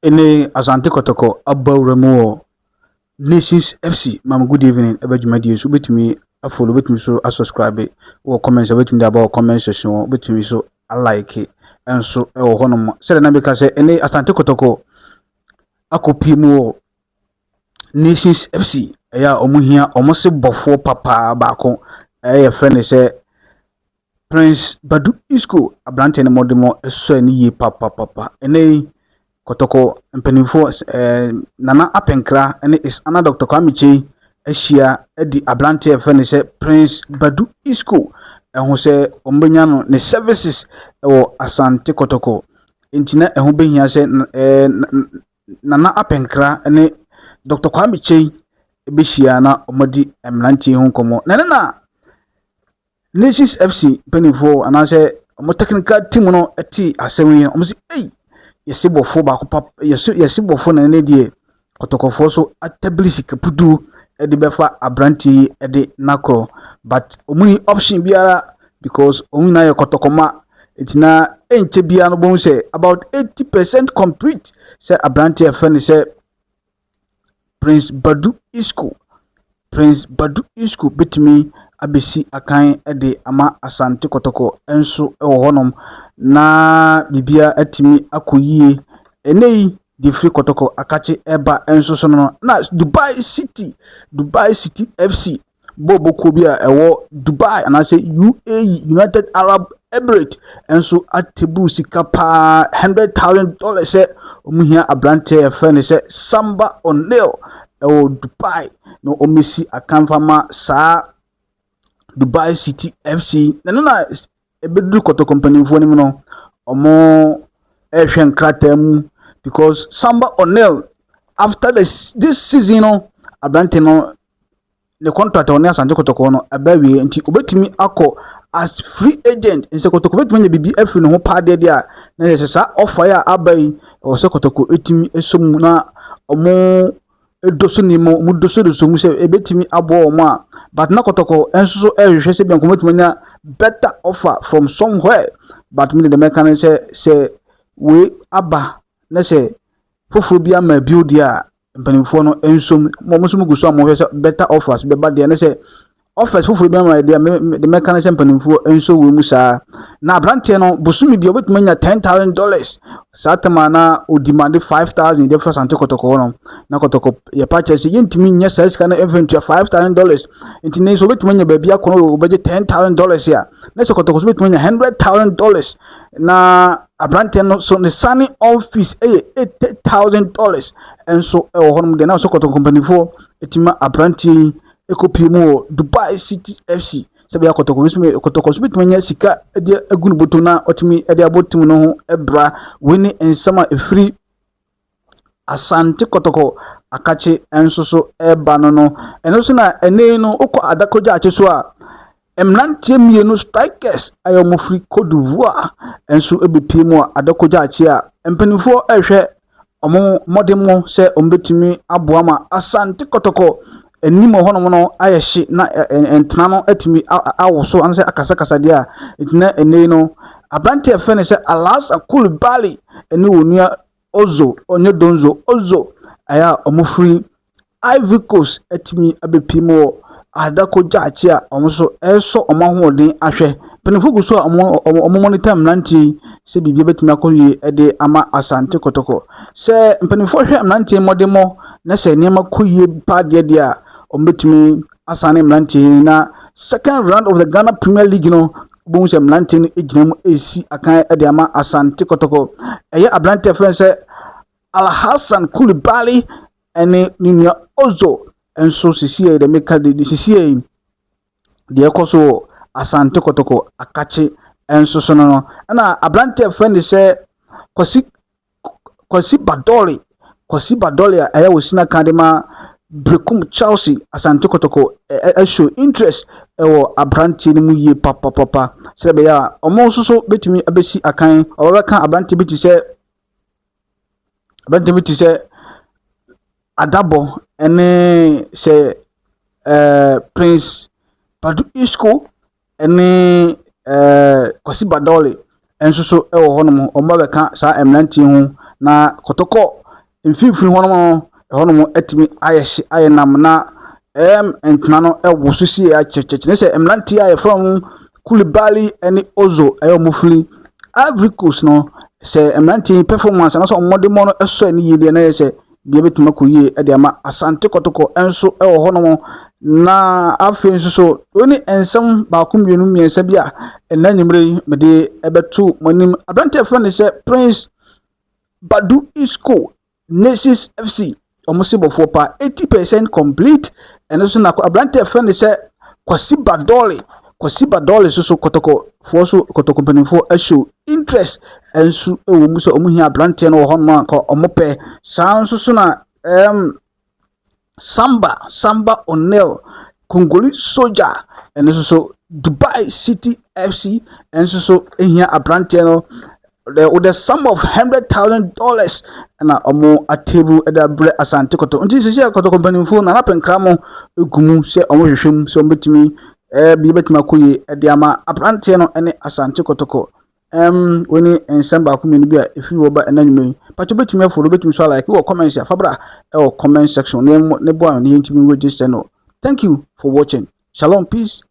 Ene Asante Kotoko Abawremo Nations FC. Mam, good evening. Ebejumadi so betumi follow betumi so subscribe or comments betumi about comment section betumi so like and so e honom. Say na beka say ene Asante Kotoko akopi mu Nations FC. Eya omuhia omose bofo papa baako eya friend say Prince Badu Isco abrante ne modemo eso ni ye papa ene Kotoko mpanimfo Nana Apenkra ene is ana Dr. Kwame Ehia edi abrante efene se Prince Badu Isco ehun se ombenya no ne services ewo Asante Kotoko entina ehun behia se Nana Apenkra ene Dr. Kwame ebehia na omodi emrantie hu komo na Nations FC mpanimfo anase omo technical team no eti asewi omo si yesibofo ba ko pap yesibofo na ne die Kotokofo so establish kapudu e de befa abranti e de nakro but omuni option biara because omuna ye Kotokoma etina enche bia no bon say about 80% complete say abranti e friend say Prince Badu Isco bitimi abesi akan e de ama Asante Kotoko enso e wo honom na bibia atimi akoyie enei di free Kotoko akache eba enso so no na Dubai City FC bobo kobia ewo Dubai and I say UAE United Arab Emirates enso atebu sika pa $100,000 say omuhia abrante friend say Samba O'Neil ewo Dubai no omesi akanfama sa Dubai City FC na ebedu Kotoko company fo ni no omo ehwen kratam because Samba O'Neil after this season no abrante no the contract on Asante Kotoko no abawie nti obetimi akọ as free agent nse Kotoko betimi bibi afi no ho paade dia na se sa offer ya abai o se Kotoko etimi esom na omo edoso ni mo mu doso mu se ebetimi abo omo a but na Kotoko enso so ehwe se bian kometimi nya better offer from somewhere but me the mechanic say we aba na say foforo bia ma build ya mpanimfo no ensom mo so mugu so mo hwe better offers be bad na say offers foforo bia ma the mechanic mpanimfo enso we mu sa na abrante no bosumi bia obetuma nya $10,000 satama na o demand $5,000 de for Asante Kotoko no na Kotoko ye purchase yentimi nya size kana event $5,000 intine so obetuma nya ba bia kono obeje $10,000 ya na se Kotoko so obetuma nya $100,000 na abrante no so ne sunny office $80,000 enso e wo hono de na so Kotoko company for etima abrante ekopi mu Dubai City FC sabi Kotoko so bituma nya sika de agunu boto na otimi de abotum no ho ebra weni ensama efri Asante Kotoko akache enso so eba no eno so na ene no okọ adakoja ache so a emnantie mienu strikers ayomo free Côte d'Ivoire enso ebepie mu adakoja ache a empanifo ehwe omo modemo se ombetimi aboama Asante Kotoko enimo hono no ayehye na entena no atimi awoso anse akasa dia etina ene no abrante efene se Alas Koulibaly ene wonua Ozo onye donzo Ozo aya omofri Ivory Coast atimi abepimo adakoja achi a omoso eso omahoden ahwe penfugu so omo monitor mnanti se bibia betimi akoyi ede ama Asante Kotoko se mpenfo hwe mnanti modemo na se niam akoyi pa de a ombetimi asane mnanti na second round of the Ghana Premier League no bonse mnanti no ejinamu esi akan ede ama Asante Kotoko eye abrante friend Alhassan Koulibaly ene ninya Ozo enso sisi de meka de sisi de ekoso Asante Kotoko akache enso so no na abrante friend say Kwasi Badoli aya wosina kadema Brekum Chelsea Asante Kotoko show interest ewo abrante ni mu ye papa sebe ya omo so betimi abesi akan obeka abrante biti say Adabo ene se Prince Badu Isco ene Kwasi Badoli enso so ewo hono mo omba beka sa emnanti hu na Kotoko mfimfini hono etimi ayeshi ayenam na entna no woso sie a chechechene se emlanti aye from Koulibaly ene Ozo mufuli Ivory Coast no se emlanti performance na so omode mo no eso ni yede na ye se bia betuma koyie e de ama Asante Kotoko enso hono na afen so oni ensem ba ko mienu miensa bia enanyimre mede ebetu monim abrante friend se Prince Badu Isco Nations FC almost before 80% complete and also na abrante friend say Kwasi Badole so Kotoko for so Kotoko company for a show interest and so muso omuhia abrante no ho ma ko omope san so na Samba O'Neil Congolese soldier and so Dubai City FC and so ehia abrante no with the sum of $100,000 and a table at the bread Asante Kotoko. Until you see a Kotoko company phone and up and cramo, Gumu say almost him so bet me be bet Makuye at the Ama Abrantiano and Asante Kotoko. When you and Samba community if you were by an enemy, but you bet me for the bet me so like you comments ya Fabra or comment section name Nebo and the interview with this channel. Thank you for watching. Shalom, peace.